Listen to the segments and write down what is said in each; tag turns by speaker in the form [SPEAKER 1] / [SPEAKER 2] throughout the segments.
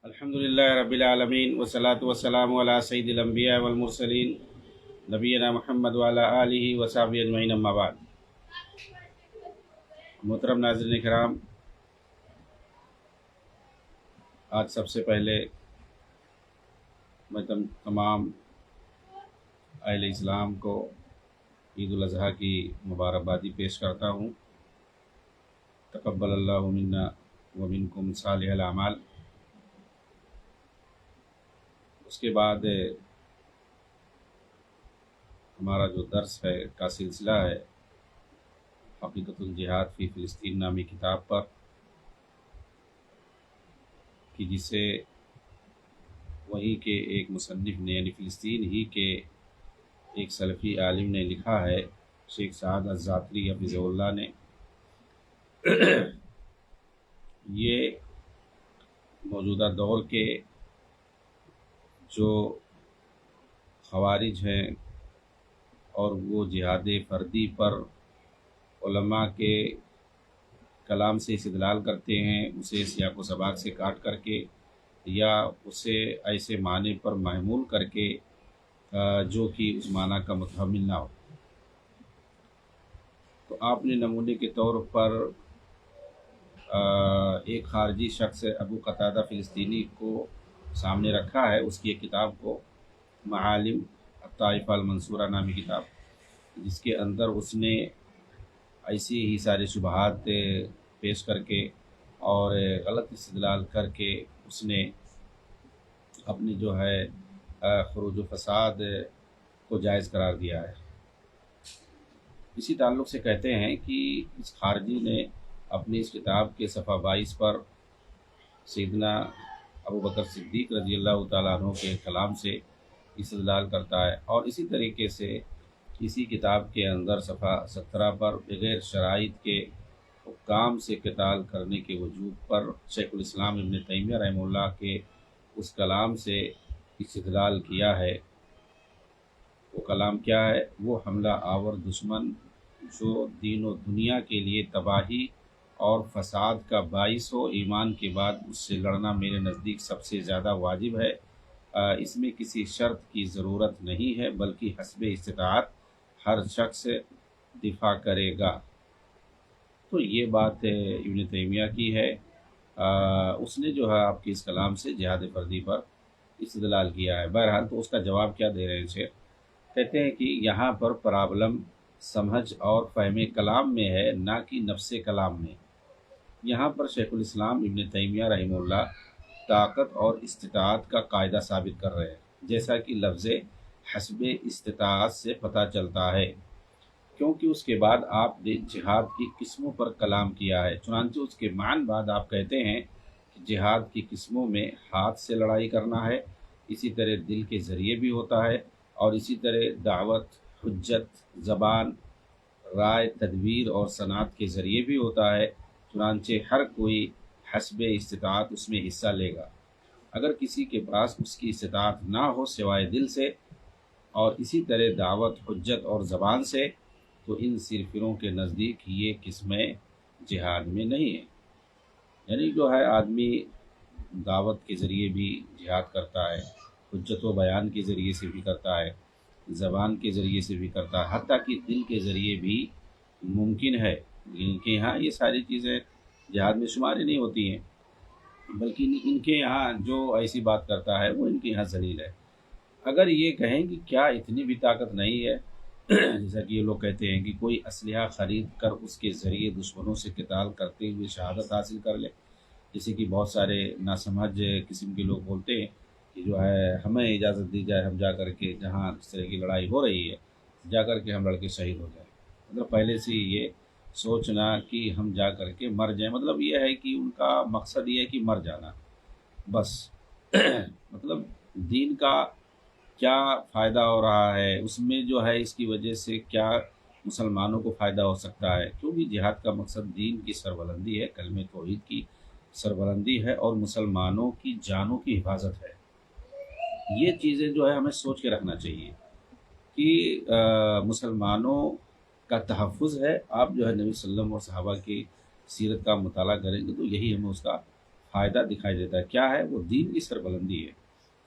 [SPEAKER 1] الحمدللہ رب العالمین والصلاة والسلام علی سید الانبیاء والمرسلین نبینا محمد وعلی آلہ وصحبہ اجمعین اما بعد۔ محترم ناظرین کرام، آج سب سے پہلے میں تمام اہل اسلام کو عید الاضحیٰ کی مبارکبادی پیش کرتا ہوں۔ تقبل اللہ منا ومنکم صالح الاعمال۔ اس کے بعد ہمارا جو درس ہے کا سلسلہ ہے حقیقت الجہاد فی فلسطین نامی کتاب پر، کہ جسے وہیں کے ایک مصنف نے یعنی فلسطین ہی کے ایک سلفی عالم نے لکھا ہے، شیخ سعد الزاتری حفظہ اللہ نے۔ یہ موجودہ دور کے جو خوارج ہیں اور وہ جہاد فردی پر علماء کے کلام سے استدلال کرتے ہیں، اسے سیاق و سباق سے کاٹ کر کے یا اسے ایسے معنی پر محمول کر کے جو کہ اس معنی کا متحمل نہ ہو، تو آپ نے نمونے کے طور پر ایک خارجی شخص ابو قتادہ فلسطینی کو سامنے رکھا ہے، اس کی ایک کتاب کو، معالم الطائفہ المنصورہ نامی کتاب، جس کے اندر اس نے ایسی ہی سارے شبہات پیش کر کے اور غلط استدلال کر کے اس نے اپنی جو ہے خروج و فساد کو جائز قرار دیا ہے۔ اسی تعلق سے کہتے ہیں کہ اس خارجی نے اپنی اس کتاب کے صفحہ 22 پر سیدنا ابو بکر صدیق رضی اللہ تعالیٰ عنہ کے کلام سے استدلال کرتا ہے، اور اسی طریقے سے اسی کتاب کے اندر صفحہ 17 پر بغیر شرائط کے حکام سے قتال کرنے کے وجوب پر شیخ الاسلام ابن تیمیہ رحمہ اللہ کے اس کلام سے استدلال کیا ہے۔ وہ کلام کیا ہے؟ وہ حملہ آور دشمن جو دین و دنیا کے لیے تباہی اور فساد کا باعث ہو، ایمان کے بعد اس سے لڑنا میرے نزدیک سب سے زیادہ واجب ہے۔ اس میں کسی شرط کی ضرورت نہیں ہے، بلکہ حسب استطاعت ہر شخص دفاع کرے گا۔ تو یہ بات ابن تیمیہ کی ہے۔ اس نے جو ہے آپ کے اس کلام سے جہاد فردی پر استدلال کیا ہے۔ بہرحال تو اس کا جواب کیا دے رہے تھے؟ کہتے ہیں کہ یہاں پر پرابلم سمجھ اور فہم کلام میں ہے، نہ کہ نفس کلام میں۔ یہاں پر شیخ الاسلام ابن تیمیہ رحمہ اللہ طاقت اور استطاعت کا قاعدہ ثابت کر رہے ہیں، جیسا کہ لفظ حسب استطاعت سے پتہ چلتا ہے، کیونکہ اس کے بعد آپ نے جہاد کی قسموں پر کلام کیا ہے۔ چنانچہ اس کے معنی بعد آپ کہتے ہیں کہ جہاد کی قسموں میں ہاتھ سے لڑائی کرنا ہے، اسی طرح دل کے ذریعے بھی ہوتا ہے، اور اسی طرح دعوت، حجت، زبان، رائے، تدبیر اور صنعت کے ذریعے بھی ہوتا ہے۔ چنانچہ ہر کوئی حسب استطاعت اس میں حصہ لے گا۔ اگر کسی کے پاس اس کی استطاعت نہ ہو سوائے دل سے، اور اسی طرح دعوت، حجت اور زبان سے، تو ان صرفروں کے نزدیک یہ قسمیں جہاد میں نہیں ہیں۔ یعنی جو ہے آدمی دعوت کے ذریعے بھی جہاد کرتا ہے، حجت و بیان کے ذریعے سے بھی کرتا ہے، زبان کے ذریعے سے بھی کرتا ہے، حتیٰ کہ دل کے ذریعے بھی ممکن ہے۔ ان کے یہاں یہ ساری چیزیں جہاد میں شمار ہی نہیں ہوتی ہیں، بلکہ ان کے یہاں جو ایسی بات کرتا ہے وہ ان کے یہاں ذلیل ہے۔ اگر یہ کہیں کہ کیا اتنی بھی طاقت نہیں ہے، جیسا کہ یہ لوگ کہتے ہیں کہ کوئی اسلحہ خرید کر اس کے ذریعے دشمنوں سے قتال کرتے ہوئے شہادت حاصل کر لے، جیسے کہ بہت سارے ناسمجھ قسم کے لوگ بولتے ہیں کہ جو ہے ہمیں اجازت دی جائے، ہم جا کر کے جہاں اس طرح کی لڑائی ہو رہی ہے جا کر کے ہم لڑکے شہید ہو جائیں۔ مطلب پہلے سے یہ سوچنا کہ ہم جا کر کے مر جائیں، مطلب یہ ہے کہ ان کا مقصد یہ ہے کہ مر جانا بس۔ مطلب دین کا کیا فائدہ ہو رہا ہے اس میں، جو ہے اس کی وجہ سے کیا مسلمانوں کو فائدہ ہو سکتا ہے، کیونکہ جہاد کا مقصد دین کی سربلندی ہے، کلمہ توحید کی سربلندی ہے اور مسلمانوں کی جانوں کی حفاظت ہے۔ یہ چیزیں جو ہے ہمیں سوچ کے رکھنا چاہیے کہ مسلمانوں کا تحفظ ہے۔ آپ جو ہے نبی صلی اللہ علیہ وسلم اور صحابہ کی سیرت کا مطالعہ کریں گے تو یہی ہمیں اس کا فائدہ دکھائی دیتا ہے، کیا ہے وہ دین کی سربلندی ہے۔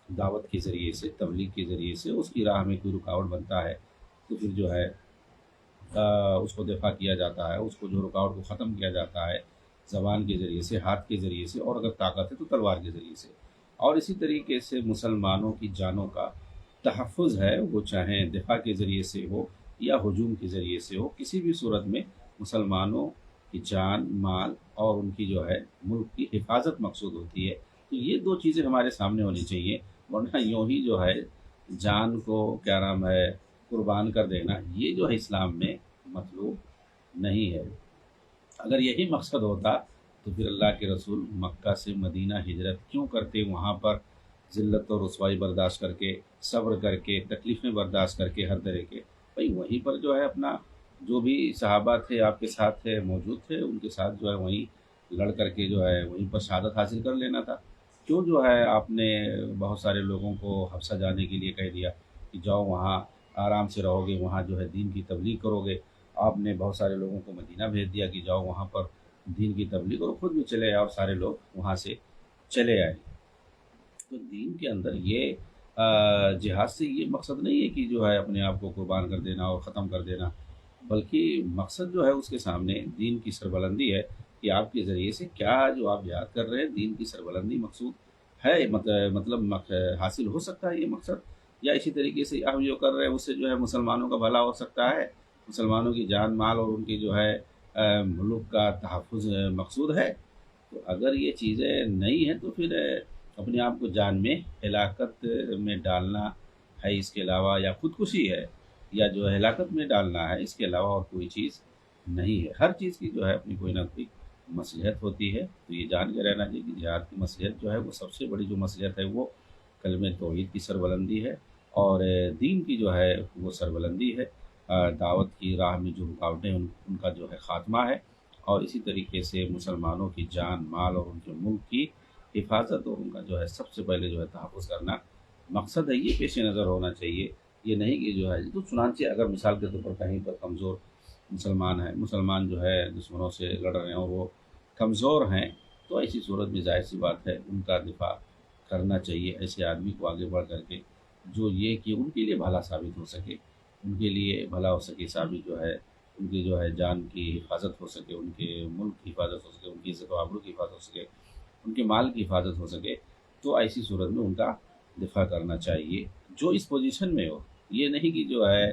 [SPEAKER 1] دعوت کے ذریعے سے، تبلیغ کے ذریعے سے اس کی راہ میں کوئی رکاوٹ بنتا ہے تو پھر جو ہے اس کو دفاع کیا جاتا ہے، اس کو جو رکاوٹ کو ختم کیا جاتا ہے زبان کے ذریعے سے، ہاتھ کے ذریعے سے، اور اگر طاقت ہے تو تلوار کے ذریعے سے۔ اور اسی طریقے سے مسلمانوں کی جانوں کا تحفظ ہے، وہ چاہیں دفاع کے ذریعے سے ہو یا ہجوم کے ذریعے سے ہو، کسی بھی صورت میں مسلمانوں کی جان، مال اور ان کی جو ہے ملک کی حفاظت مقصود ہوتی ہے۔ تو یہ دو چیزیں ہمارے سامنے ہونی چاہیے، ورنہ یوں ہی جو ہے جان کو کیا نام ہے قربان کر دینا، یہ جو ہے اسلام میں مطلوب نہیں ہے۔ اگر یہی مقصد ہوتا تو پھر اللہ کے رسول مکہ سے مدینہ ہجرت کیوں کرتے، وہاں پر ذلت اور رسوائی برداشت کر کے، صبر کر کے، تکلیفیں برداشت کر کے، ہر طرح کے بھائی وہیں پر جو ہے اپنا جو بھی صحابہ تھے آپ کے ساتھ تھے، موجود تھے، ان کے ساتھ جو ہے وہیں لڑ کر کے جو ہے وہیں پر شہادت حاصل کر لینا تھا۔ کیوں جو ہے آپ نے بہت سارے لوگوں کو حبشہ جانے کے لیے کہہ دیا کہ جاؤ وہاں آرام سے رہو گے، وہاں جو ہے دین کی تبلیغ کرو گے؟ آپ نے بہت سارے لوگوں کو مدینہ بھیج دیا کہ جاؤ وہاں پر دین کی تبلیغ، اور خود بھی چلے آئے اور سارے لوگ وہاں سے چلے آئے۔ تو دین کے اندر یہ جہاد سے یہ مقصد نہیں ہے کہ جو ہے اپنے آپ کو قربان کر دینا اور ختم کر دینا، بلکہ مقصد جو ہے اس کے سامنے دین کی سربلندی ہے کہ آپ کے ذریعے سے کیا جو آپ جہاد کر رہے ہیں دین کی سربلندی مقصود ہے، مطلب حاصل ہو سکتا ہے یہ مقصد، یا اسی طریقے سے آپ جو کر رہے ہیں اس سے جو ہے مسلمانوں کا بھلا ہو سکتا ہے، مسلمانوں کی جان مال اور ان کی جو ہے ملک کا تحفظ مقصود ہے۔ تو اگر یہ چیزیں نہیں ہیں تو پھر اپنے آپ کو جان میں ہلاکت میں ڈالنا ہے، اس کے علاوہ یا خودکشی ہے یا جو ہے ہلاکت میں ڈالنا ہے، اس کے علاوہ اور کوئی چیز نہیں ہے۔ ہر چیز کی جو ہے اپنی کوئی نہ کوئی مصلحت ہوتی ہے، تو یہ جان کے رہنا چاہیے کہ جہاد کی مصلحت جو ہے وہ سب سے بڑی جو مصلحت ہے وہ کلمہ توحید کی سربلندی ہے، اور دین کی جو ہے وہ سربلندی ہے، دعوت کی راہ میں جو رکاوٹیں ان کا جو ہے خاتمہ ہے، اور اسی طریقے سے مسلمانوں کی جان مال اور ان کے ملک کی حفاظت اور ان کا جو ہے سب سے پہلے جو ہے تحفظ کرنا مقصد ہے، یہ پیش نظر ہونا چاہیے۔ یہ نہیں کہ جو ہے تو چنانچہ اگر مثال کے طور پر کہیں پر کمزور مسلمان جو ہے دشمنوں سے لڑ رہے ہیں اور وہ کمزور ہیں، تو ایسی صورت میں ظاہر سی بات ہے ان کا دفاع کرنا چاہیے، ایسے آدمی کو آگے بڑھ کر کے جو یہ کہ ان کے لیے بھلا ثابت ہو سکے، ان کے لیے بھلا ہو سکے ثابت، جو ہے ان کی جو ہے جان کی حفاظت ہو سکے، ان کے ملک کی حفاظت ہو سکے، ان کی عزت و آبرو کی حفاظت ہو سکے، ان کے مال کی حفاظت ہو سکے، تو ایسی صورت میں ان کا دفاع کرنا چاہیے جو اس پوزیشن میں ہو۔ یہ نہیں کہ جو ہے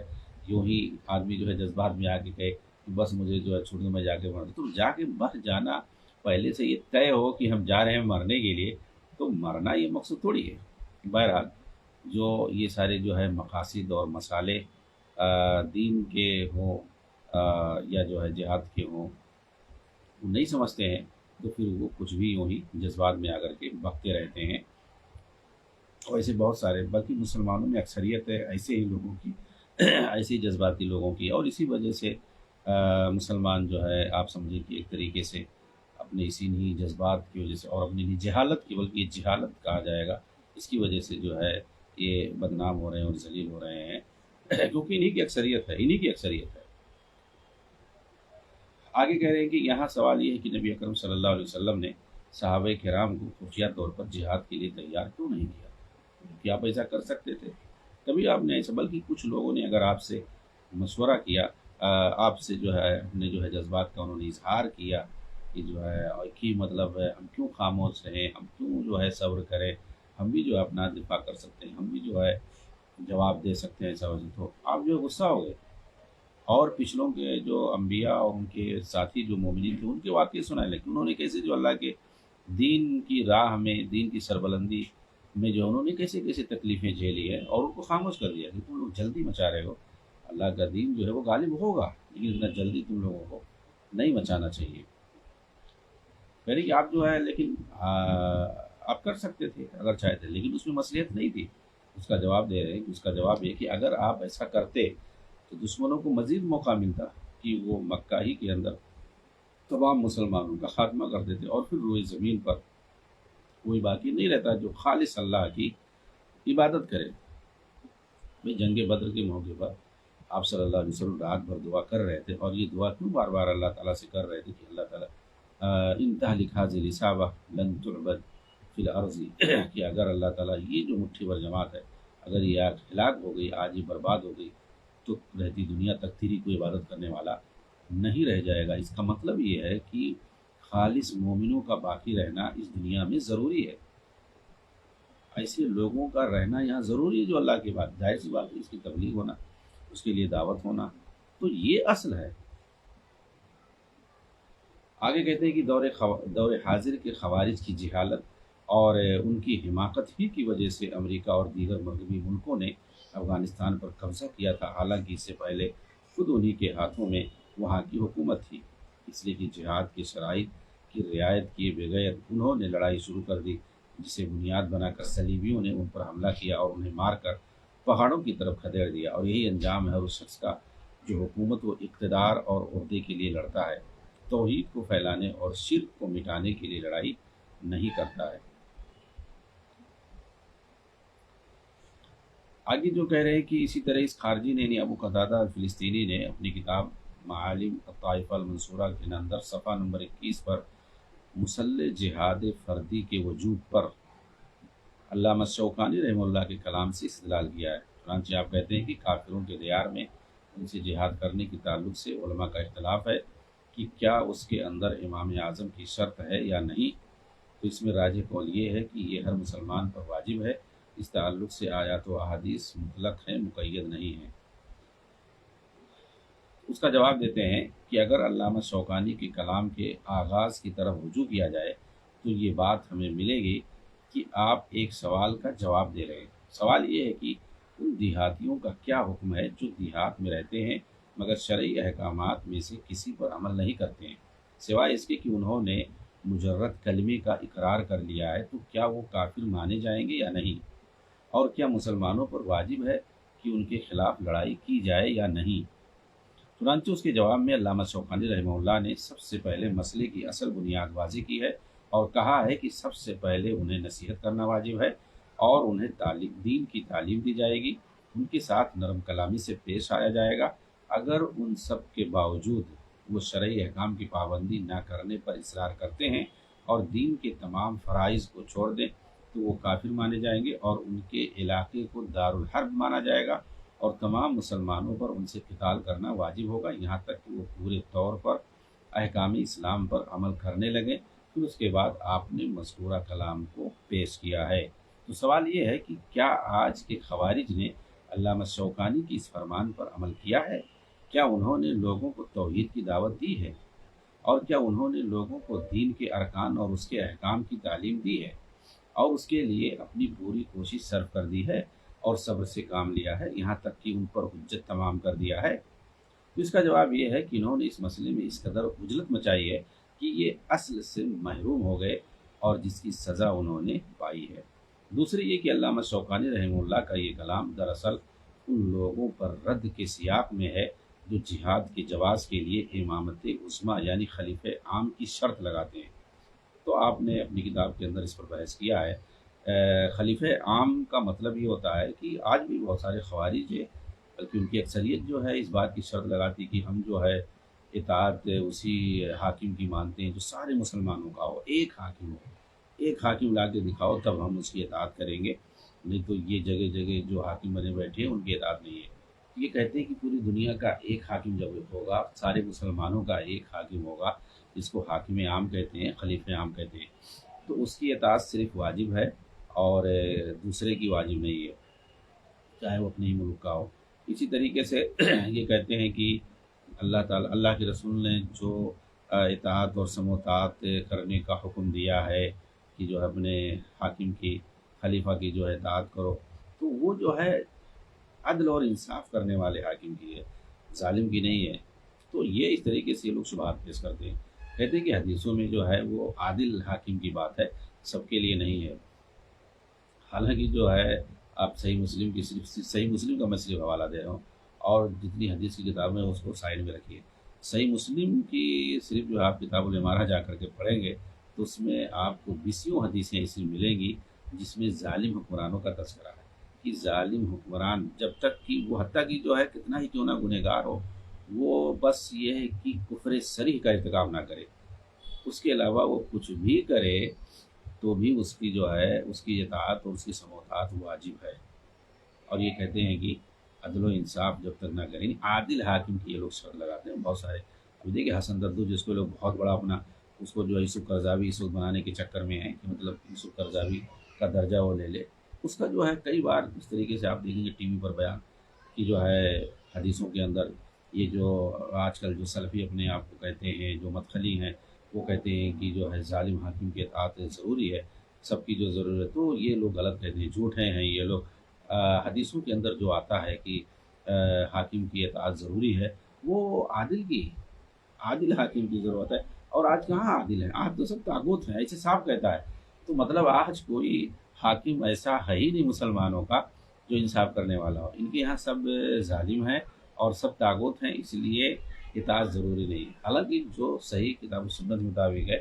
[SPEAKER 1] یوں ہی آدمی جو ہے جذبات میں آ کے کہے کہ بس مجھے جو ہے چھوڑ دو میں جا کے مر، تو جا کے مر جانا پہلے سے یہ طے ہو کہ ہم جا رہے ہیں مرنے کے لیے، تو مرنا یہ مقصد تھوڑی ہے۔ بہرحال جو یہ سارے جو ہے مقاصد اور مسالے دین کے ہوں یا جو ہے جہاد کے ہوں وہ نہیں سمجھتے ہیں، تو پھر وہ کچھ بھی یوں ہی جذبات میں آ کر کے بکتے رہتے ہیں۔ اور ایسے بہت سارے، بلکہ مسلمانوں میں اکثریت ہے ایسے ہی لوگوں کی ایسے ہی جذباتی لوگوں کی، اور اسی وجہ سے مسلمان جو ہے آپ سمجھیں کہ ایک طریقے سے اپنے اسی نہیں جذبات کی وجہ سے اور اپنی نہیں جہالت کی، بلکہ یہ جہالت کہا جائے گا، اس کی وجہ سے جو ہے یہ بدنام ہو رہے ہیں اور ذلیل ہو رہے ہیں، کیونکہ انہی کی اکثریت ہے، انہی کی اکثریت ہے۔ آگے کہہ رہے ہیں کہ یہاں سوال یہ ہے کہ نبی اکرم صلی اللہ علیہ وسلم نے صحابہ کرام کو خفیہ طور پر جہاد کے لیے تیار کیوں نہیں کیا؟ کیا آپ ایسا کر سکتے تھے؟ کبھی آپ نے ایسا، بلکہ کچھ لوگوں نے اگر آپ سے مشورہ کیا، آپ سے جو ہے اپنے جو ہے جذبات کا انہوں نے اظہار کیا کہ جو ہے کہ مطلب ہے ہم کیوں خاموش رہیں، ہم کیوں جو ہے صبر کریں، ہم بھی جو ہے اپنا دفاع کر سکتے ہیں، ہم بھی جو ہے جواب دے سکتے ہیں، ایسا وجہ تو آپ جو ہے غصہ ہو گئے، اور پچھلوں کے جو انبیاء اور ان کے ساتھی جو مومنین تھے ان کے واقعے سنائے، لیکن انہوں نے کیسے جو اللہ کے دین کی راہ میں، دین کی سربلندی میں جو انہوں نے کیسے کیسے تکلیفیں جھیلی ہیں، اور ان کو خاموش کر دیا کہ تم لوگ جلدی مچا رہے ہو، اللہ کا دین جو ہے وہ غالب ہوگا، لیکن اتنا جلدی تم لوگوں کو نہیں مچانا چاہیے۔ یعنی کہ آپ جو ہے لیکن آپ کر سکتے تھے اگر چاہتے، لیکن اس میں مصلحت نہیں تھی۔ اس کا جواب دے رہے ہیں کہ اس کا جواب یہ کہ اگر آپ ایسا کرتے تو دشمنوں کو مزید موقع ملتا کہ وہ مکہ ہی کے اندر تمام مسلمانوں کا خاتمہ کر دیتے، اور پھر روئے زمین پر کوئی باقی نہیں رہتا جو خالص اللہ کی عبادت کرے۔ بھئی جنگ بدر کے موقع پر آپ صلی اللہ علیہ وسلم رات بھر دعا کر رہے تھے، اور یہ دعا کیوں بار بار اللہ تعالیٰ سے کر رہے تھے کہ اللہ تعالیٰ انتہا لکھا ذی الصابہ لن تعبد فی الارض کہ اگر اللہ تعالیٰ یہ جو مٹھی بھر جماعت ہے اگر یہ ہلاک ہو گئی، آج یہ برباد ہو گئی، تو رہتی دنیا تک تیری کوئی عبادت کرنے والا نہیں رہ جائے گا۔ اس کا مطلب یہ ہے کہ خالص مومنوں کا باقی رہنا اس دنیا میں ضروری ہے، ایسے لوگوں کا رہنا یہاں ضروری ہے جو اللہ کی بات، ظاہر سی بات ہے اس کی تبلیغ ہونا، اس کے لیے دعوت ہونا، تو یہ اصل ہے۔ آگے کہتے ہیں کہ دور حاضر کے خوارج کی جہالت اور ان کی حماقت ہی کی وجہ سے امریکہ اور دیگر مغربی ملکوں نے افغانستان پر قبضہ کیا تھا، حالانکہ اس سے پہلے خود انہی کے ہاتھوں میں وہاں کی حکومت تھی، اس لیے کہ جہاد کے شرائط کی رعایت کیے بغیر انہوں نے لڑائی شروع کر دی، جسے بنیاد بنا کر صلیبیوں نے ان پر حملہ کیا اور انہیں مار کر پہاڑوں کی طرف کھدیڑ دیا، اور یہی انجام ہے اس شخص کا جو حکومت و اقتدار اور عہدے کے لیے لڑتا ہے، توحید کو پھیلانے اور شرک کو مٹانے کے لیے لڑائی نہیں کرتا ہے۔ آگے جو کہہ رہے ہیں کہ اسی طرح اس خارجی نے یعنی ابو قتادہ الفلسطینی نے اپنی کتاب معالم الطائفہ المنصورہ کے اندر صفحہ نمبر 21 پر مسلح جہاد فردی کے وجوب پر علامہ شوکانی رحمہ اللہ کے کلام سے استدلال کیا ہے۔ چنانچہ آپ کہتے ہیں کہ کافروں کے دیار میں ان سے جہاد کرنے کے تعلق سے علماء کا اختلاف ہے کہ کیا اس کے اندر امام اعظم کی شرط ہے یا نہیں، تو اس میں راجح قول یہ ہے کہ یہ ہر مسلمان پر واجب ہے، اس تعلق سے آیات و احادیث مطلق ہیں، مقید نہیں ہیں۔ اس کا جواب دیتے ہیں کہ اگر علامہ شوکانی کے کلام کے آغاز کی طرف رجوع کیا جائے تو یہ بات ہمیں ملے گی کہ آپ ایک سوال کا جواب دے رہے ہیں۔ سوال یہ ہے کہ ان دیہاتیوں کا کیا حکم ہے جو دیہات میں رہتے ہیں مگر شرعی احکامات میں سے کسی پر عمل نہیں کرتے ہیں، سوائے اس کے کہ انہوں نے مجرد کلمے کا اقرار کر لیا ہے، تو کیا وہ کافر مانے جائیں گے یا نہیں، اور کیا مسلمانوں پر واجب ہے کہ ان کے خلاف لڑائی کی جائے یا نہیں۔ چنانچہ اس کے جواب میں علامہ شوکانی رحمہ اللہ نے سب سے پہلے مسئلے کی اصل بنیاد واضح کی ہے اور کہا ہے کہ سب سے پہلے انہیں نصیحت کرنا واجب ہے اور انہیں دین کی تعلیم دی جائے گی، ان کے ساتھ نرم کلامی سے پیش آیا جائے گا۔ اگر ان سب کے باوجود وہ شرعی احکام کی پابندی نہ کرنے پر اصرار کرتے ہیں اور دین کے تمام فرائض کو چھوڑ دیں تو وہ کافر مانے جائیں گے اور ان کے علاقے کو دارالحرب مانا جائے گا اور تمام مسلمانوں پر ان سے قتال کرنا واجب ہوگا، یہاں تک کہ وہ پورے طور پر احکام اسلام پر عمل کرنے لگیں۔ پھر اس کے بعد آپ نے مذکورہ کلام کو پیش کیا ہے۔ تو سوال یہ ہے کہ کیا آج کے خوارج نے علامہ شوکانی کی اس فرمان پر عمل کیا ہے؟ کیا انہوں نے لوگوں کو توحید کی دعوت دی ہے؟ اور کیا انہوں نے لوگوں کو دین کے ارکان اور اس کے احکام کی تعلیم دی ہے اور اس کے لیے اپنی پوری کوشش صرف کر دی ہے اور صبر سے کام لیا ہے یہاں تک کہ ان پر حجت تمام کر دیا ہے؟ تو اس کا جواب یہ ہے کہ انہوں نے اس مسئلے میں اس قدر عجلت مچائی ہے کہ یہ اصل سے محروم ہو گئے اور جس کی سزا انہوں نے پائی ہے۔ دوسری یہ کہ علامہ شوکانی رحمہ اللہ کا یہ کلام دراصل ان لوگوں پر رد کے سیاق میں ہے جو جہاد کے جواز کے لیے امامت عظمیٰ یعنی خلیفہ عام کی شرط لگاتے ہیں۔ تو آپ نے اپنی کتاب کے اندر اس پر بحث کیا ہے۔ خلیفہ عام کا مطلب یہ ہوتا ہے کہ آج بھی بہت سارے خوارج ہیں، بلکہ ان کی اکثریت جو ہے اس بات کی شرط لگاتی کہ ہم جو ہے اطاعت اسی حاکم کی مانتے ہیں جو سارے مسلمانوں کا ہو، ایک حاکم ہو، ایک حاکم لا کے دکھاؤ تب ہم اس کی اطاعت کریں گے، نہیں تو یہ جگہ جگہ جو حاکم بنے بیٹھے ہیں ان کی اطاعت نہیں ہے۔ یہ کہتے ہیں کہ پوری دنیا کا ایک حاکم جب ہوگا، سارے مسلمانوں کا ایک حاکم ہوگا جس کو حاکم عام کہتے ہیں، خلیفہ عام کہتے ہیں، تو اس کی اطاعت صرف واجب ہے اور دوسرے کی واجب نہیں ہے، چاہے وہ اپنے ہی ملک کا ہو۔ اسی طریقے سے یہ کہتے ہیں کہ اللہ کے رسول نے جو اطاعت اور سمع و طاعت کرنے کا حکم دیا ہے کہ جو ہے اپنے حاکم کی، خلیفہ کی جو ہے اطاعت کرو، تو وہ جو ہے عدل اور انصاف کرنے والے حاکم کی ہے، ظالم کی نہیں ہے۔ تو یہ اس طریقے سے یہ لوگ شبہات پیش کرتے ہیں، کہتے ہیں کہ حدیثوں میں جو ہے وہ عادل حاکم کی بات ہے، سب کے لیے نہیں ہے۔ حالانکہ جو ہے آپ صحیح مسلم کی صحیح مسلم کا میں صرف حوالہ دے رہا ہوں، اور جتنی حدیث کی کتابیں ہیں اس کو سائڈ میں رکھیے۔ صحیح مسلم کی صرف جو آپ کتاب الامارہ جا کر کے پڑھیں گے تو اس میں آپ کو 20 حدیثیں ایسی ملیں گی جس میں ظالم حکمرانوں کا تذکرہ ہے کہ ظالم حکمران جب تک کہ وہ حتیٰ کہ جو ہے کتنا ہی کیوں نہ گنہگار ہو، وہ بس یہ ہے کہ کفر صریح کا ارتکاب نہ کرے، اس کے علاوہ وہ کچھ بھی کرے تو بھی اس کی جو ہے اس کی اطاعت اور اس کی سماعت واجب ہے۔ اور یہ کہتے ہیں کہ عدل و انصاف جب تک نہ کریں، عادل حاکم کی یہ لوگ شرط لگاتے ہیں بہت سارے۔ ابھی دیکھیے حسن دردو جس کو لوگ بہت بڑا اپنا اس کو جو ہے یوسف قرضاوی اس وقت بنانے کے چکر میں ہیں کہ مطلب یوسف قرضاوی کا درجہ وہ لے لے، اس کا جو ہے کئی بار اس طریقے سے آپ دیکھیں گے ٹی وی پر بیان کہ جو ہے حدیثوں کے اندر یہ جو آج کل جو سلفی اپنے آپ کو کہتے ہیں، جو مدخلی ہیں، وہ کہتے ہیں کہ جو ہے ظالم حاکم کی اطاعت ضروری ہے، سب کی جو ضرورت، تو یہ لوگ غلط کہتے ہیں، جھوٹے ہیں یہ لوگ۔ حدیثوں کے اندر جو آتا ہے کہ حاکم کی اطاعت ضروری ہے، وہ عادل حاکم کی ضرورت ہے۔ اور آج کہاں عادل ہے؟ آج تو سب طاغوت ہیں، ایسے صاف کہتا ہے۔ تو مطلب آج کوئی حاکم ایسا ہے ہی نہیں مسلمانوں کا جو انصاف کرنے والا ہو، ان کے یہاں سب ظالم ہیں اور سب طاغوت ہیں، اس لیے اطاعت ضروری نہیں ہے۔ حالانکہ جو صحیح کتاب و سنت مطابق ہے،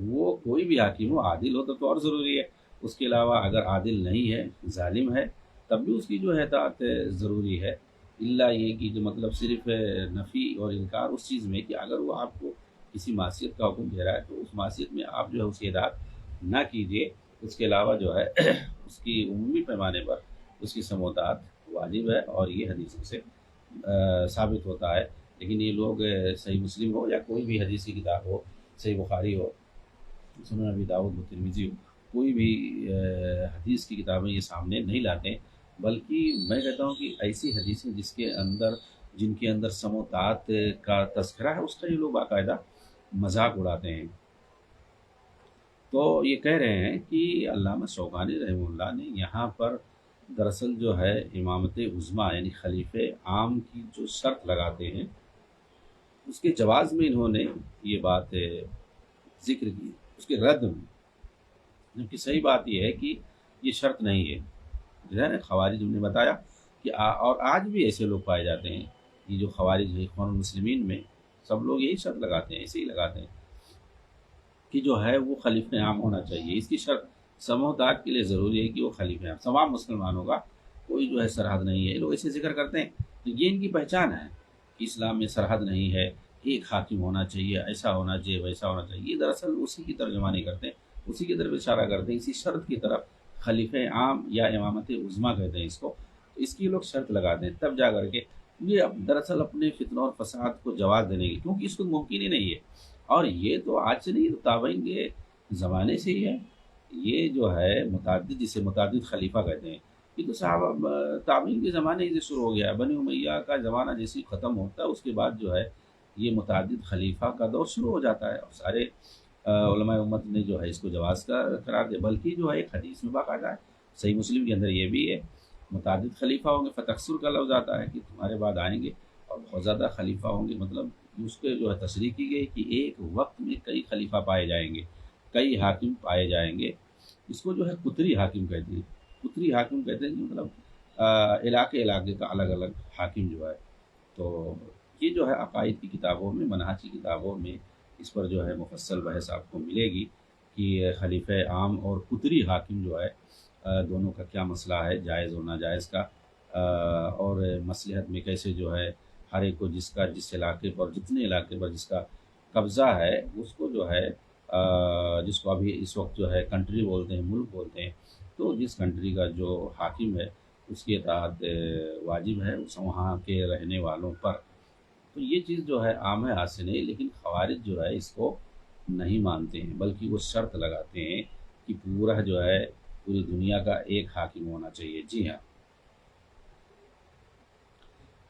[SPEAKER 1] وہ کوئی بھی حاکم ہو عادل ہو تو اور ضروری ہے۔ اس کے علاوہ اگر عادل نہیں ہے، ظالم ہے، تب بھی اس کی جو ہے اطاعت ضروری ہے۔ الا یہ کہ جو مطلب صرف نفی اور انکار اس چیز میں کہ اگر وہ آپ کو کسی معصیت کا حکم دے رہا ہے تو اس معصیت میں آپ جو ہے اس کی اطاعت نہ کیجیے۔ اس کے علاوہ جو ہے اس کی عمومی پیمانے پر اس کی سماعت واجب ہے، اور یہ حدیثوں سے ثابت ہوتا ہے۔ لیکن یہ لوگ صحیح مسلم ہو یا کوئی بھی حدیث کی کتاب ہو، صحیح بخاری ہو، سنن ابی داؤد و ترمذی ہو، کوئی بھی حدیث کی کتابیں یہ سامنے نہیں لاتے، بلکہ میں کہتا ہوں کہ ایسی حدیثیں جن کے اندر سماعت کا تذکرہ ہے، اس کا یہ لوگ باقاعدہ مذاق اڑاتے ہیں۔ تو یہ کہہ رہے ہیں کہ علامہ شوکانی رحمہ اللہ نے یہاں پر دراصل جو ہے امامت عظمیٰ یعنی خلیفہ عام کی جو شرط لگاتے ہیں، اس کے جواز میں انہوں نے یہ بات ذکر کی، اس کے رد میں، جبکہ صحیح بات یہ ہے کہ یہ شرط نہیں ہے۔ جو ہے نا خوارج نے بتایا کہ اور آج بھی ایسے لوگ پائے جاتے ہیں، یہ جو خوارج ہے اخوان المسلمین میں سب لوگ یہی شرط لگاتے ہیں، ایسے ہی لگاتے ہیں کہ جو ہے وہ خلیفہ عام ہونا چاہیے۔ اس کی شرط سماعت کے لیے ضروری ہے کہ وہ خلیفہ عام، تمام مسلمانوں کا کوئی جو ہے سرحد نہیں ہے۔ یہ لوگ ایسے ذکر کرتے ہیں تو یہ ان کی پہچان ہے کہ اسلام میں سرحد نہیں ہے، ایک حاکم ہونا چاہیے، ایسا ہونا چاہیے، ویسا ہونا چاہیے۔ یہ دراصل اسی کی ترجمانی کرتے ہیں، اسی کی طرف اشارہ کرتے ہیں، اسی شرط کی طرف، خلیفہ عام یا امامت عظمیٰ کہتے ہیں اس کو۔ اس کی لوگ شرط لگاتے ہیں، تب جا کر کے یہ دراصل اپنے فتنہ اور فساد کو جواز دینے کی، کیونکہ اس کو ممکن ہی نہیں ہے۔ اور یہ تو آج سے نہیں، تابعین کے زمانے سے ہی ہے۔ یہ جو ہے متعدد، جسے متعدد خلیفہ کہتے ہیں، یہ تو صحابہ تابعین کے زمانے سے شروع ہو گیا ہے۔ بنی امیہ کا زمانہ جیسے ختم ہوتا ہے، اس کے بعد جو ہے یہ متعدد خلیفہ کا دور شروع ہو جاتا ہے، اور سارے علماء امت نے جو ہے اس کو جواز کا قرار دیا۔ بلکہ جو ہے ایک حدیث میں باقاعدہ ہے، صحیح مسلم کے اندر یہ بھی ہے، متعدد خلیفہ ہوں گے، فتکسر کا لفظ آتا ہے کہ تمہارے بعد آئیں گے اور بہت زیادہ خلیفہ ہوں گے، مطلب اس کے جو ہے تصریح کی گئی کہ ایک وقت میں کئی خلیفہ پائے جائیں گے، کئی حاکم پائے جائیں گے۔ اس کو جو ہے قطری حاکم کہتے ہیں، قطری حاکم کہتے ہیں کہ مطلب علاقے کا الگ الگ حاکم جو ہے۔ تو یہ جو ہے عقائد کی کتابوں میں، منہج کی کتابوں میں اس پر جو ہے مفصل بحث آپ کو ملے گی کہ خلیفہ عام اور قطری حاکم جو ہے دونوں کا کیا مسئلہ ہے، جائز اور ناجائز کا، اور مصلحت میں کیسے جو ہے ہر ایک کو جس علاقے پر، جتنے علاقے پر جس کا قبضہ ہے، اس کو جو ہے جس کو ابھی اس وقت جو ہے کنٹری بولتے ہیں، ملک بولتے ہیں، تو جس کنٹری کا جو حاکم ہے اس کی اطاعت واجب ہے وہاں کے رہنے والوں پر۔ تو یہ چیز جو ہے عام ہے، آج سے نہیں، لیکن خوارج جو ہے اس کو نہیں مانتے ہیں، بلکہ وہ شرط لگاتے ہیں کہ پورا جو ہے پوری دنیا کا ایک حاکم ہونا چاہیے۔ جی ہاں،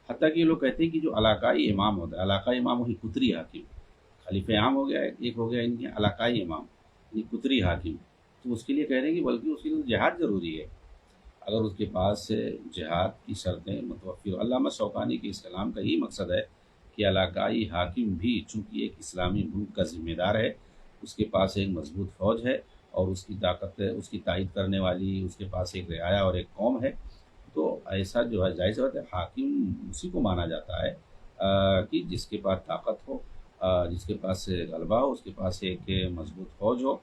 [SPEAKER 1] حتیٰ کہ یہ لوگ کہتے ہیں کہ جو علاقائی امام ہوتا ہے، علاقائی امام وہی قطری حاکم، خلیفہ عام ہو گیا ایک، ہو گیا ان کے علاقائی امام یعنی قطری حاکم، تو اس کے لیے کہہ رہے ہیں کہ بلکہ اس کے لیے جہاد ضروری ہے۔ اگر اس کے پاس جہاد کی شرطیں متوفر، علامہ شوکانی کے اس کلام کا یہی مقصد ہے کہ علاقائی حاکم بھی چونکہ ایک اسلامی ملک کا ذمہ دار ہے، اس کے پاس ایک مضبوط فوج ہے اور اس کی طاقت، اس کی تائید کرنے والی اس کے پاس ایک رعایا اور ایک قوم ہے، تو ایسا جو ہے ظاہر سی بات ہے حاکم اسی کو مانا جاتا ہے کہ جس کے پاس طاقت ہو، جس کے پاس غلبہ ہو، اس کے پاس ایک مضبوط فوج ہو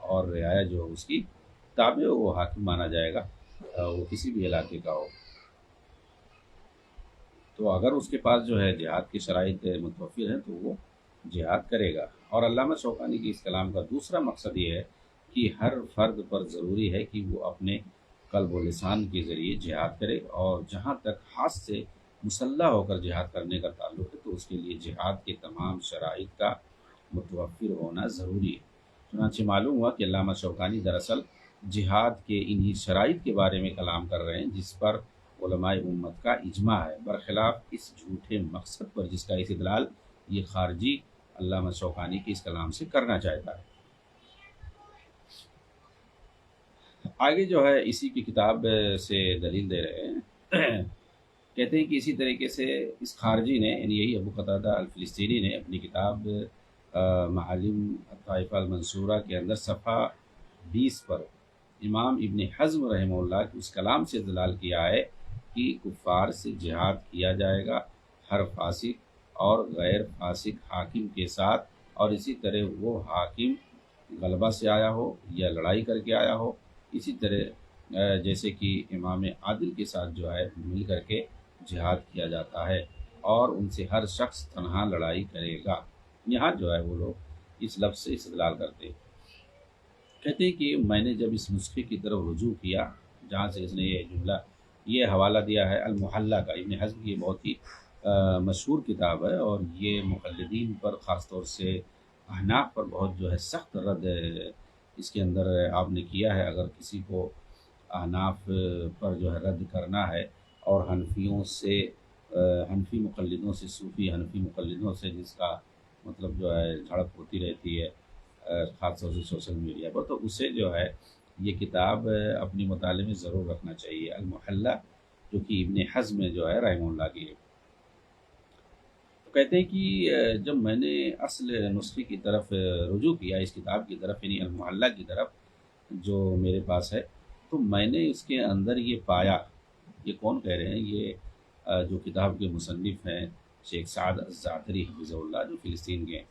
[SPEAKER 1] اور رعایا جو اس کی تابع ہو، وہ حاکم مانا جائے گا، وہ کسی بھی علاقے کا ہو۔ تو اگر اس کے پاس جو ہے جہاد کی شرائط متوفر ہیں تو وہ جہاد کرے گا۔ اور علامہ شوکانی کی اس کلام کا دوسرا مقصد یہ ہے کہ ہر فرد پر ضروری ہے کہ وہ اپنے قلب و لسان کے ذریعے جہاد کرے، اور جہاں تک ہاتھ سے مسلح ہو کر جہاد کرنے کا تعلق ہے تو اس کے لیے جہاد کے تمام شرائط کا متوفر ہونا ضروری ہے۔ چنانچہ معلوم ہوا کہ علامہ شوکانی دراصل جہاد کے انہی شرائط کے بارے میں کلام کر رہے ہیں جس پر علماء امت کا اجماع ہے، برخلاف اس جھوٹے مقصد پر جس کا استدلال یہ خارجی علامہ شوکانی کے اس کلام سے کرنا چاہتا ہے۔ آگے جو ہے اسی کی کتاب سے دلیل دے رہے ہیں، کہتے ہیں کہ اسی طریقے سے اس خارجی نے، یعنی یہی ابو قتادہ الفلسطینی نے، اپنی کتاب معالم الطائفہ المنصورہ کے اندر صفحہ 20 پر امام ابن حزم رحمہ اللہ کے اس کلام سے دلال کیا ہے کہ کفار سے جہاد کیا جائے گا ہر فاسق اور غیر فاسق حاکم کے ساتھ، اور اسی طرح وہ حاکم غلبہ سے آیا ہو یا لڑائی کر کے آیا ہو، اسی طرح جیسے کہ امام عادل کے ساتھ جو ہے مل کر کے جہاد کیا جاتا ہے، اور ان سے ہر شخص تنہا لڑائی کرے گا۔ یہاں جو ہے وہ لوگ اس لفظ سے استدلال کرتے ہیں، کہتے ہیں کہ میں نے جب اس نسخے کی طرف رجوع کیا جہاں سے اس نے یہ جملہ، یہ حوالہ دیا ہے المحلہ کا، ابن حزم کی بہت ہی مشہور کتاب ہے، اور یہ مقلدین پر خاص طور سے احناف پر بہت جو ہے سخت رد اس کے اندر آپ نے کیا ہے۔ اگر کسی کو احناف پر جو ہے رد کرنا ہے اور حنفیوں سے، حنفی مقلدوں سے، صوفی حنفی مقلدوں سے جس کا مطلب جو ہے جھڑپ ہوتی رہتی ہے خاص طور سے سوشل میڈیا پر، تو اسے جو ہے یہ کتاب اپنی مطالعے میں ضرور رکھنا چاہیے، المحلہ، جو کہ ابن حزم جو ہے رحمہ اللہ کی ہے۔ تو کہتے ہیں کہ جب میں نے اصل نسخے کی طرف رجوع کیا، اس کتاب کی طرف یعنی المحلہ کی طرف جو میرے پاس ہے، تو میں نے اس کے اندر یہ پایا، یہ کون کہہ رہے ہیں، یہ جو کتاب کے مصنف ہیں شیخ سعد الزعتری حفظہ اللہ جو فلسطین کے ہیں،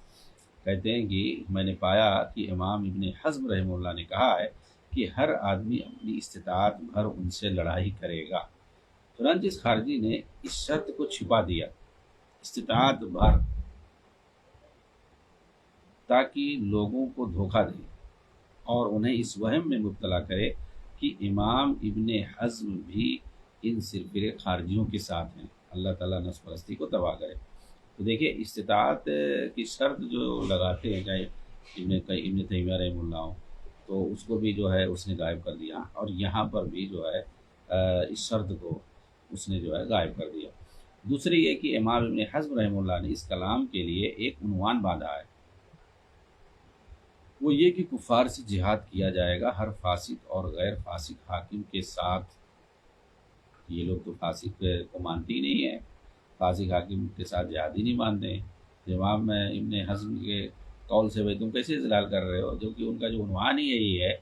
[SPEAKER 1] کہتے ہیں کہ میں نے پایا کہ امام ابن حزم رحمہ اللہ نے کہا ہے کہ ہر آدمی اپنی استطاعت بھر ان سے لڑائی کرے گا۔ چنانچہ اس خارجی نے اس شرط کو چھپا دیا، استطاعت بھر، تاکہ لوگوں کو دھوکہ دے اور انہیں اس وہم میں مبتلا کرے کہ امام ابن حزم بھی ان سرفرے خارجیوں کے ساتھ ہیں، اللہ تعالیٰ نفس پرستی کو تباہ کرے۔ تو دیکھیے استطاعت کی شرط جو لگاتے ہیں، چاہے ابن تیمیہ رحمہ اللہ ہو، تو اس کو بھی جو ہے اس نے غائب کر دیا، اور یہاں پر بھی جو ہے اس شرط کو اس نے جو ہے غائب کر دیا۔ دوسری یہ کہ امام ابن حزم رحمہ اللہ نے اس کلام کے لیے ایک عنوان باندھا ہے، وہ یہ کہ کفار سے جہاد کیا جائے گا ہر فاسق اور غیر فاسق حاکم کے ساتھ۔ یہ لوگ تو فاسق کو مانتے ہی نہیں ہیں، فاسق حاکم کے ساتھ جہاد ہی نہیں مانتے ہیں۔ امام ابن حزم کے قول سے بھائی تم کیسے استدلال کر رہے ہو، جو کہ ان کا جو عنوان ہی یہی ہے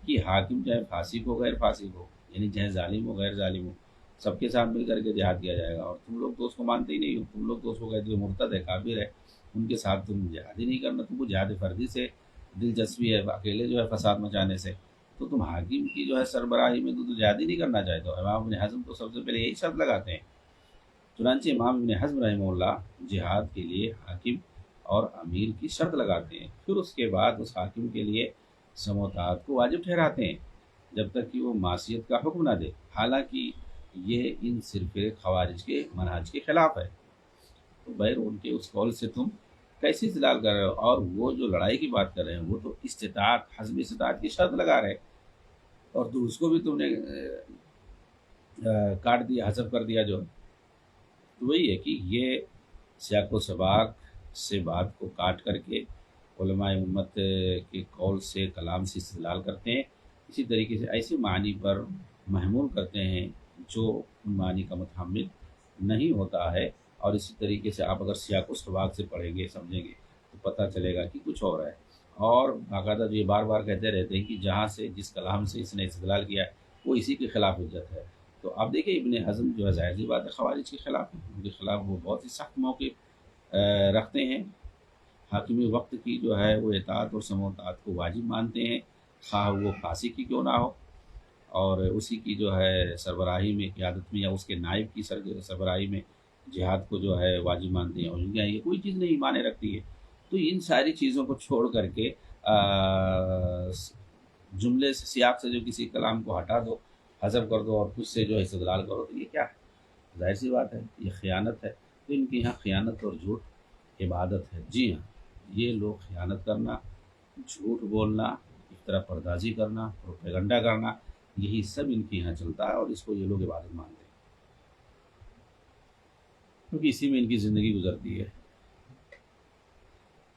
[SPEAKER 1] کہ حاکم چاہے فاسق ہو غیر فاسق ہو، یعنی چاہے ظالم ہو غیر ظالم ہو، سب کے ساتھ مل کر کے جہاد کیا جائے گا، اور تم لوگ تو اس کو مانتے ہی نہیں ہو، تم لوگ تو اس کو کہتے ہو مرتد ہے، کافر ہے، ان کے ساتھ تم جہاد ہی نہیں کرنا، تم کو جہاد فردی سے دلچسپی ہے، اکیلے جو ہے فساد مچانے سے، تو تم حاکم کی جو ہے سربراہی میں تو جہاد ہی نہیں کرنا چاہتے ہو۔ امام ابن حزم تو سب سے پہلے یہی شرط لگاتے ہیں۔ چنانچہ امام ابن حزم رحمہ اللہ جہاد کے لیے حاکم اور امیر کی شرط لگاتے ہیں، پھر اس کے بعد اس حاکم کے لیے سم و طاعت کو واجب ٹھہراتے ہیں جب تک کہ وہ معصیت کا حکم نہ دے، حالانکہ یہ ان صرف خوارج کے منہج کے خلاف ہے۔ تو بہر ان کے اس قول سے تم کیسے استدلال کر رہے ہو، اور وہ جو لڑائی کی بات کر رہے ہیں وہ تو استطاعت، حزب استطاعت کی شرط لگا رہے، اور تو اس کو بھی تم نے کاٹ دیا، حذف کر دیا جو۔ تو وہی ہے کہ یہ سیاق و سباق سے بات کو کاٹ کر کے علماء امت کے قول سے، کلام سے استدلال کرتے ہیں، اسی طریقے سے ایسے معنی پر محمول کرتے ہیں جو ان معنی کا متحمل نہیں ہوتا ہے، اور اسی طریقے سے آپ اگر سیاق و سباق سے پڑھیں گے سمجھیں گے تو پتہ چلے گا کہ کچھ اور ہے، اور باقاعدہ جو یہ بار بار کہتے رہتے ہیں کہ جہاں سے جس کلام سے اس نے استدلال کیا ہے وہ اسی کے خلاف حجت ہے۔ تو آپ دیکھیں ابن حزم جو ہے ظاہر سی بات ہے خوارج کے خلاف ہے، ان کے خلاف وہ بہت ہی سخت موقف رکھتے ہیں، حاکمی وقت کی جو ہے وہ اطاعت اور سم و طاعت کو واجب مانتے ہیں، خواہ وہ فاسق کی کیوں نہ ہو، اور اسی کی جو ہے سربراہی میں، قیادت میں، یا اس کے نائب کی سربراہی میں جہاد کو جو ہے واجب مانتے ہیں، اور ان کے یہاں یہ کوئی چیز نہیں مانے رکھتی ہے۔ تو ان ساری چیزوں کو چھوڑ کر کے جملے سے سیاق سے جو کسی کلام کو ہٹا دو، حذف کر دو اور خود سے جو ہے استدلال کرو، تو یہ کیا ہے؟ ظاہر سی بات ہے یہ خیانت ہے۔ تو ان کے یہاں خیانت اور جھوٹ عبادت ہے۔ جی ہاں، یہ لوگ خیانت کرنا، جھوٹ بولنا، افطرا پردازی کرنا، پروپیگنڈا کرنا، یہی سب ان کے یہاں چلتا ہے، اور اس کو یہ لوگ عبادت مانتے ہیں، کیونکہ اسی میں ان کی زندگی گزرتی ہے۔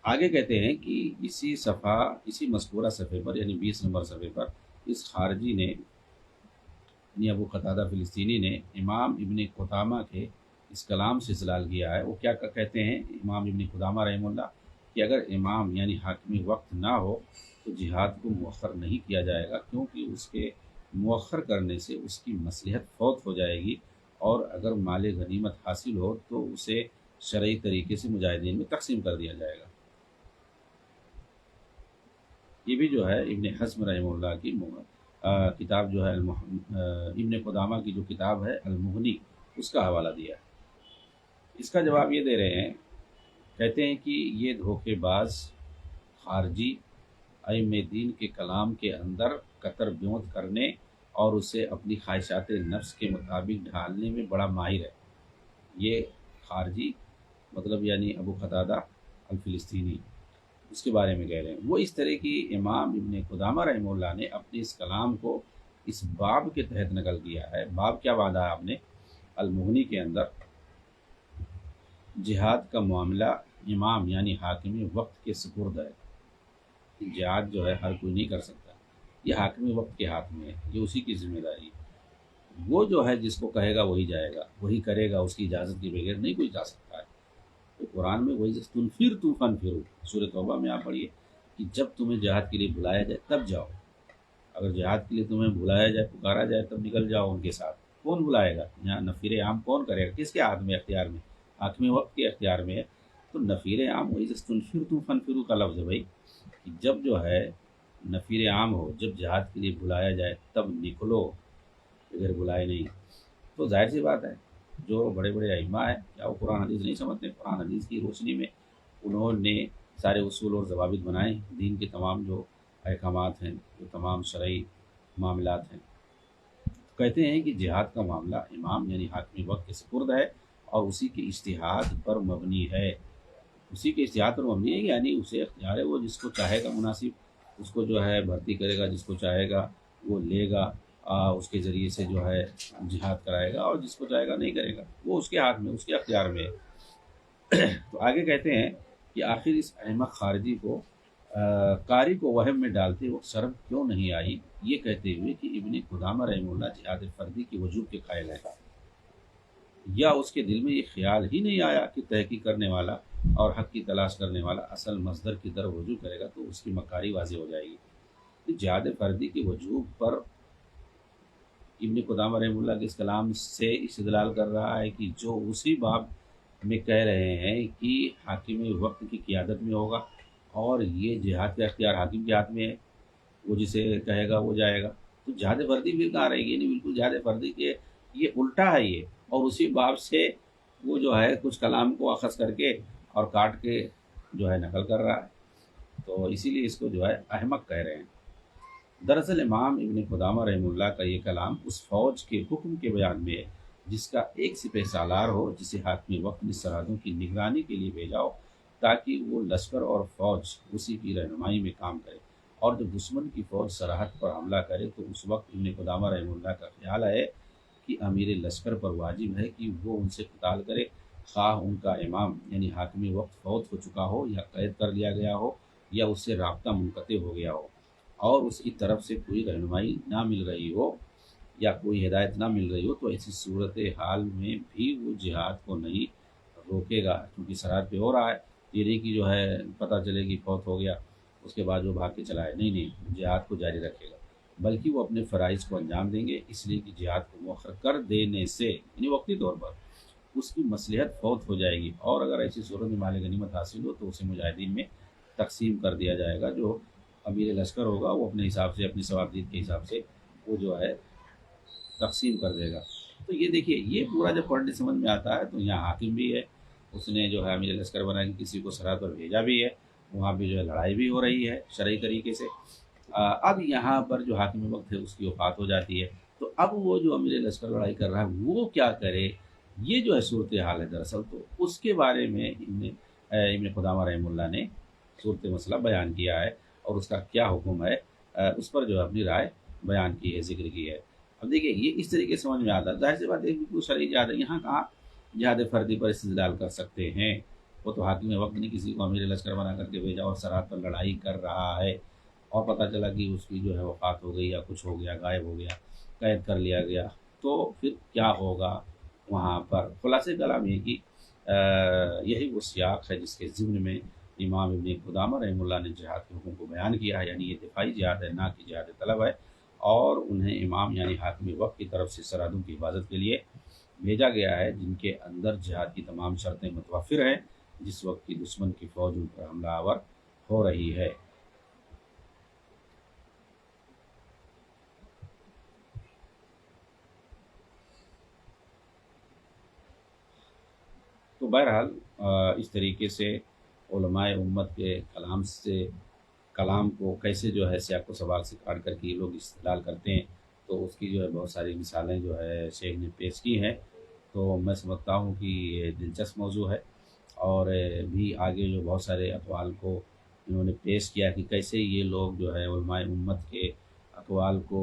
[SPEAKER 1] آگے کہتے ہیں کہ اسی مذکورہ صفحے پر، یعنی 20 نمبر صفحے پر، اس خارجی نے یعنی ابو قتادہ فلسطینی نے امام ابن قدامہ کے اس کلام سے استدلال کیا ہے۔ وہ کیا کہتے ہیں امام ابن قدامہ رحمہ اللہ، کہ اگر امام یعنی حاکم وقت نہ ہو تو جہاد کو مؤخر نہیں کیا جائے گا، کیونکہ اس کے مؤخر کرنے سے اس کی مصلحت فوت ہو جائے گی، اور اگر مال غنیمت حاصل ہو تو اسے شرعی طریقے سے مجاہدین میں تقسیم کر دیا جائے گا۔ یہ بھی جو ہے ابن حزم رحمہ اللہ کی کتاب جو ہے ابن قدامہ کی جو کتاب ہے المغنی، اس کا حوالہ دیا ہے۔ اس کا جواب یہ دے رہے ہیں، کہتے ہیں کہ یہ دھوکے باز خارجی ائمہ دین کے کلام کے اندر قطر بیوت کرنے اور اسے اپنی خواہشات نفس کے مطابق ڈھالنے میں بڑا ماہر ہے۔ یہ خارجی مطلب یعنی ابو قتادہ الفلسطینی، اس کے بارے میں کہہ رہے ہیں۔ وہ اس طرح کی امام ابن قدامہ رحمہ اللہ نے اپنے اس کلام کو اس باب کے تحت نقل کیا ہے۔ باب کیا باندھا ہے آپ نے؟ المغنی کے اندر جہاد کا معاملہ امام یعنی حاکم وقت کے سپرد ہے۔ جہاد جو ہے ہر کوئی نہیں کر سکتا، یہ حاکم وقت کے ہاتھ میں ہے، یہ اسی کی ذمہ داری ہے۔ وہ جو ہے جس کو کہے گا وہی جائے گا، وہی کرے گا، اس کی اجازت کے بغیر نہیں کوئی جا سکتا ہے۔ تو قرآن میں وہی تنفر تو فنفروا، سورۃ توبہ میں آپ پڑھیے کہ جب تمہیں جہاد کے لیے بلایا جائے تب جاؤ۔ اگر جہاد کے لیے تمہیں بلایا جائے، پکارا جائے، تب نکل جاؤ ان کے ساتھ۔ کون بلائے گا؟ یہاں نفیر عام کون کرے گا؟ کس کے ہاتھ میں، اختیار میں؟ حاکم وقت کے اختیار میں ہے۔ تو نفیر عام وہی تنفر تو فنفروا کا لفظ ہے بھائی، کہ جب جو ہے نفیر عام ہو، جب جہاد کے لیے بلایا جائے تب نکلو، اگر بلائے نہیں تو ظاہر سی بات ہے جو بڑے بڑے ائمہ ہیں کیا وہ قرآن حدیث نہیں سمجھتے؟ قرآن حدیث کی روشنی میں انہوں نے سارے اصول اور ضوابط بنائے، دین کے تمام جو احکامات ہیں، جو تمام شرعی معاملات ہیں۔ کہتے ہیں کہ جہاد کا معاملہ امام یعنی حاکم وقت کے سپرد ہے، اور اسی کے اجتہاد پر مبنی ہے۔ اسی کے اجتہاد پر مبنی ہے، یعنی اسے اختیار ہے، وہ جس کو چاہے گا مناسب اس کو جو ہے بھرتی کرے گا، جس کو چاہے گا وہ لے گا، اس کے ذریعے سے جو ہے جہاد کرائے گا، اور جس کو چاہے گا نہیں کرے گا، وہ اس کے ہاتھ میں، اس کے اختیار میں ہے۔ تو آگے کہتے ہیں کہ آخر اس احمق خارجی کو قاری کو وہم میں ڈالتے وقت شرم کیوں نہیں آئی، یہ کہتے ہوئے کہ ابن قدامہ رحمہ اللہ جہاد فردی کی وجوب کے قائل ہے، یا اس کے دل میں یہ خیال ہی نہیں آیا کہ تحقیق کرنے والا اور حق کی تلاش کرنے والا اصل مصدر کی طرف رجوع کرے گا تو اس کی مکاری واضح ہو جائے گی۔ جہاد فردی کی وجوب پر ابن قدامہ رحمہ اللہ کے اس کلام سے استدلال کر رہا ہے کہ جو اسی باب میں کہہ رہے ہیں کہ حاکم وقت کی قیادت میں ہوگا، اور یہ جہاد کا اختیار حاکم کے ہاتھ میں ہے، وہ جسے کہے گا وہ جائے گا، تو جہاد فردی پھر کہاں رہے گی؟ نہیں، بالکل جہاد فردی کے یہ الٹا ہے یہ، اور اسی باب سے وہ جو ہے کچھ کلام کو اخذ کر کے اور کاٹ کے جو ہے نقل کر رہا ہے، تو اسی لیے اس کو جو ہے احمق کہہ رہے ہیں۔ دراصل امام ابن قدامہ رحمہ اللہ کا یہ کلام اس فوج کے حکم کے بیان میں ہے جس کا ایک سپہ سالار ہو، جسے حاکم وقت نے سرحدوں کی نگرانی کے لیے بھیجا ہو، تاکہ وہ لشکر اور فوج اسی کی رہنمائی میں کام کرے، اور جب دشمن کی فوج سرحد پر حملہ کرے تو اس وقت ابن قدامہ رحمہ اللہ کا خیال ہے کہ امیر لشکر پر واجب ہے کہ وہ ان سے قتال کرے، خواہ ان کا امام یعنی حاکم وقت فوت ہو چکا ہو، یا قید کر لیا گیا ہو، یا اس سے رابطہ منقطع ہو گیا ہو، اور اس کی طرف سے کوئی رہنمائی نہ مل رہی ہو یا کوئی ہدایت نہ مل رہی ہو، تو ایسی صورت حال میں بھی وہ جہاد کو نہیں روکے گا، کیونکہ سرحد پہ ہو رہا ہے، یہ نہیں کہ جو ہے پتہ چلے کہ فوت ہو گیا اس کے بعد وہ بھاگ کے چلا ہے، نہیں، جہاد کو جاری رکھے گا، بلکہ وہ اپنے فرائض کو انجام دیں گے، اس لیے کہ جہاد کو مؤخر کر دینے سے یعنی وقتی طور پر اس کی مصلحت فوت ہو جائے گی، اور اگر ایسی صورت میں مال غنیمت حاصل ہو تو اسے مجاہدین میں تقسیم کر دیا جائے گا، جو امیر لشکر ہوگا وہ اپنے حساب سے، اپنی ثوابدید کے حساب سے وہ جو ہے تقسیم کر دے گا۔ تو یہ دیکھیے، یہ پورا جب پڑھنے سمجھ میں آتا ہے تو یہاں حاکم بھی ہے، اس نے جو ہے امیر لشکر بنا کے کسی کو سرحد پر بھیجا بھی ہے، وہاں پہ جو ہے لڑائی بھی ہو رہی ہے شرعی طریقے سے۔ اب یہاں پر جو حاکم وقت ہے اس کی وفات ہو جاتی ہے، تو اب وہ جو امیر لشکر لڑائی کر رہا ہے وہ کیا کرے، یہ جو ہے صورتحال ہے دراصل، تو اس کے بارے میں ابن قدامہ رحمہ اللہ نے صورت مسئلہ بیان کیا ہے، اور اس کا کیا حکم ہے اس پر جو ہے اپنی رائے بیان کی ہے، ذکر کی ہے۔ اب دیکھیے یہ اس طریقے سے سمجھ میں آتا ہے، ظاہر سی بات ہے بالکل شرعی جہاد ہے، یہاں کہاں جہاد فردی پر استدلال کر سکتے ہیں، وہ تو حاکم وقت نے کسی کو امیر لشکر بنا کر کے بھیجا اور سرحد پر لڑائی کر رہا ہے، اور پتہ چلا کہ اس کی جو ہے وفات ہو گئی یا کچھ ہو گیا، غائب ہو گیا، قید کر لیا گیا، تو پھر کیا ہوگا وہاں پر؟ خلاصہ کلام یہ کہ یہی وہ سیاق ہے جس کے ضمن میں امام ابن قدامہ رحمہ اللہ نے جہاد کے حکم کو بیان کیا ہے، یعنی یہ دفاعی جہاد ہے، نہ کہ جہاد طلب ہے، اور انہیں امام یعنی حاکم وقت کی طرف سے سرحدوں کی حفاظت کے لیے بھیجا گیا ہے، جن کے اندر جہاد کی تمام شرطیں متوفر ہیں جس وقت کی دشمن کی فوج ان پر حملہ آور ہو رہی ہے۔ تو بہرحال اس طریقے سے علماء امت کے کلام کو کیسے جو ہے سیاق و سباق سے کاٹ کر کے یہ لوگ استدلال کرتے ہیں، تو اس کی جو ہے بہت ساری مثالیں جو ہے شیخ نے پیش کی ہیں، تو میں سمجھتا ہوں کہ یہ دلچسپ موضوع ہے، اور بھی آگے جو بہت سارے اقوال کو انہوں نے پیش کیا کہ کیسے یہ لوگ جو ہے علماء امت کے اقوال کو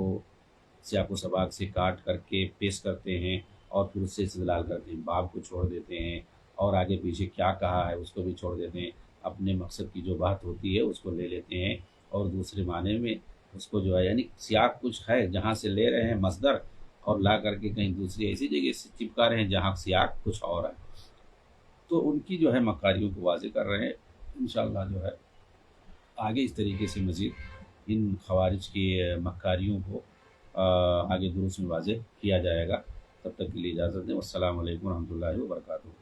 [SPEAKER 1] سیاق و سباق سے کاٹ کر کے پیش کرتے ہیں، اور پھر اس سے استدلال کرتے ہیں، باب کو چھوڑ دیتے ہیں، اور آگے پیچھے کیا کہا ہے اس کو بھی چھوڑ دیتے ہیں، اپنے مقصد کی جو بات ہوتی ہے اس کو لے لیتے ہیں، اور دوسرے معنی میں اس کو جو ہے یعنی سیاق کچھ ہے جہاں سے لے رہے ہیں مصدر، اور لا کر کے کہیں دوسری ایسی جگہ سے چپکا رہے ہیں جہاں سیاق کچھ اور ہے، تو ان کی جو ہے مکاریوں کو واضح کر رہے ہیں۔ انشاءاللہ جو ہے آگے اس طریقے سے مزید ان خوارج کی مکاریوں کو آگے دروس میں واضح کیا جائے گا۔ تب تک کے لیے اجازت دیں، والسلام علیکم ورحمۃ اللہ وبرکاتہ۔